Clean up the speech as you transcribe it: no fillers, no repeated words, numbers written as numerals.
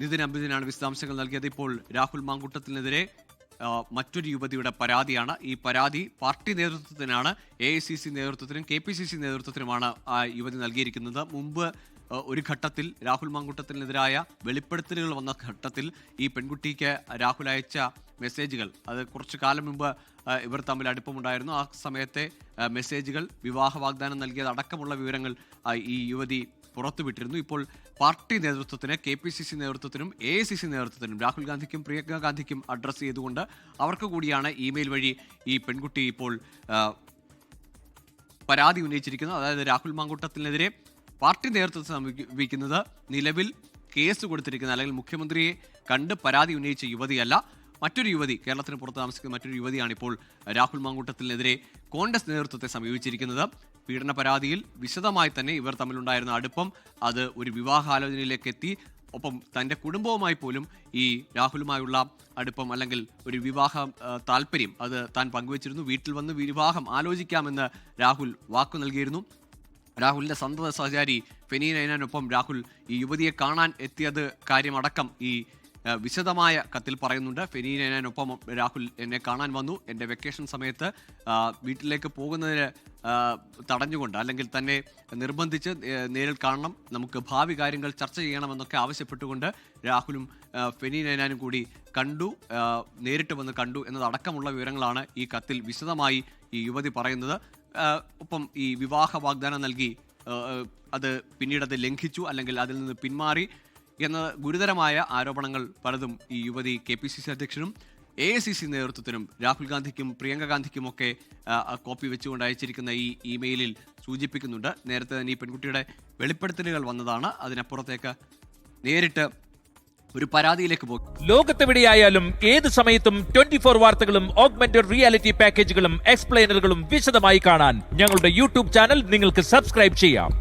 നിതിൻ അംബിദിനാണ് വിശദാംശങ്ങൾ നൽകിയത്. ഇപ്പോൾ രാഹുൽ മാങ്കൂട്ടത്തിനെതിരെ മറ്റൊരു യുവതിയുടെ പരാതിയാണ്. ഈ പരാതി പാർട്ടി നേതൃത്വത്തിനാണ്, AICC നേതൃത്വത്തിനും KPCC നേതൃത്വത്തിനുമാണ് ആ യുവതി നൽകിയിരിക്കുന്നത്. മുമ്പ് ഒരു ഘട്ടത്തിൽ രാഹുൽ മാങ്കൂട്ടത്തിനെതിരായ വെളിപ്പെടുത്തലുകൾ വന്ന ഘട്ടത്തിൽ ഈ പെൺകുട്ടിക്ക് രാഹുൽ അയച്ച മെസ്സേജുകൾ, അത് കുറച്ചു കാലം മുമ്പ് ഇവർ തമ്മിൽ അടുപ്പമുണ്ടായിരുന്നു. ആ സമയത്തെ മെസ്സേജുകൾ, വിവാഹ വാഗ്ദാനം നൽകിയത് അടക്കമുള്ള വിവരങ്ങൾ ഈ യുവതി പുറത്തുവിട്ടിരുന്നു. ഇപ്പോൾ പാർട്ടി നേതൃത്വത്തിന്, KPCC നേതൃത്വത്തിനും AICC നേതൃത്വത്തിനും, രാഹുൽ ഗാന്ധിക്കും പ്രിയങ്ക ഗാന്ധിക്കും അഡ്രസ്സ് ചെയ്തുകൊണ്ട് അവർക്ക് കൂടിയാണ് ഇമെയിൽ വഴി ഈ പെൺകുട്ടി ഇപ്പോൾ പരാതി ഉന്നയിച്ചിരിക്കുന്നത്. അതായത് രാഹുൽ മാങ്കൂട്ടത്തിനെതിരെ പാർട്ടി നേതൃത്വത്തെ സമീപിക്കുന്നത് നിലവിൽ കേസ് കൊടുത്തിരിക്കുന്ന, അല്ലെങ്കിൽ മുഖ്യമന്ത്രിയെ കണ്ട് പരാതി ഉന്നയിച്ച യുവതിയല്ല, മറ്റൊരു യുവതി, കേരളത്തിന് പുറത്ത് താമസിക്കുന്ന മറ്റൊരു യുവതിയാണ് ഇപ്പോൾ രാഹുൽ മാങ്കൂട്ടത്തിനെതിരെ കോൺഗ്രസ് നേതൃത്വത്തെ സമീപിച്ചിരിക്കുന്നത്. പീഡന പരാതിയിൽ വിശദമായി തന്നെ ഇവർ തമ്മിലുണ്ടായിരുന്ന അടുപ്പം അത് ഒരു വിവാഹാലോചനയിലേക്ക് എത്തി. ഒപ്പം തൻ്റെ കുടുംബവുമായി പോലും ഈ രാഹുലുമായുള്ള അടുപ്പം, അല്ലെങ്കിൽ ഒരു വിവാഹ താല്പര്യം അത് താൻ പങ്കുവച്ചിരുന്നു. വീട്ടിൽ വന്ന് വിവാഹം ആലോചിക്കാമെന്ന് രാഹുൽ വാക്കു നൽകിയിരുന്നു. രാഹുലിന്റെ സന്തത സഹചാരി ഫെനി നൈനാനൊപ്പം രാഹുൽ ഈ യുവതിയെ കാണാൻ എത്തിയത് കാര്യമടക്കം ഈ വിശദമായ കത്തിൽ പറയുന്നുണ്ട്. ഫെനി നൈനാനൊപ്പം രാഹുൽ എന്നെ കാണാൻ വന്നു, എൻ്റെ വെക്കേഷൻ സമയത്ത് വീട്ടിലേക്ക് പോകുന്നതിന് തടഞ്ഞുകൊണ്ട്, അല്ലെങ്കിൽ തന്നെ നിർബന്ധിച്ച് നേരിൽ കാണണം, നമുക്ക് ഭാവി കാര്യങ്ങൾ ചർച്ച ചെയ്യണമെന്നൊക്കെ ആവശ്യപ്പെട്ടുകൊണ്ട് രാഹുലും ഫെനി നൈനാനും കൂടി കണ്ടു, നേരിട്ട് വന്ന് കണ്ടു എന്നതടക്കമുള്ള വിവരങ്ങളാണ് ഈ കത്തിൽ വിശദമായി ഈ യുവതി പറയുന്നത്. ഒപ്പം ഈ വിവാഹ വാഗ്ദാനം നൽകി അത് പിന്നീട് അത് ലംഘിച്ചു, അല്ലെങ്കിൽ അതിൽ നിന്ന് പിന്മാറി എന്ന ഗുരുതരമായ ആരോപണങ്ങൾ പലതും ഈ യുവതി KPCC അധ്യക്ഷനും AICC നേതൃത്വത്തിനും രാഹുൽ ഗാന്ധിക്കും പ്രിയങ്ക ഗാന്ധിക്കുമൊക്കെ കോപ്പി വെച്ചുകൊണ്ട് അയച്ചിരിക്കുന്ന ഈ ഇമെയിലിൽ സൂചിപ്പിക്കുന്നുണ്ട്. നേരത്തെ തന്നെ ഈ പെൺകുട്ടിയുടെ വെളിപ്പെടുത്തലുകൾ വന്നതാണ്. അതിനപ്പുറത്തേക്ക് നേരിട്ട് ഒരു പരാതിയിലേക്ക് പോകും. ലോകത്തെവിടെയായാലും ഏത് സമയത്തും 24 വാർത്തകളും ഓഗ്മെന്റഡ് റിയാലിറ്റി പാക്കേജുകളും എക്സ്പ്ലെയിനറുകളും വിശദമായി കാണാൻ ഞങ്ങളുടെ YouTube ചാനൽ നിങ്ങൾക്ക് സബ്സ്ക്രൈബ് ചെയ്യാം.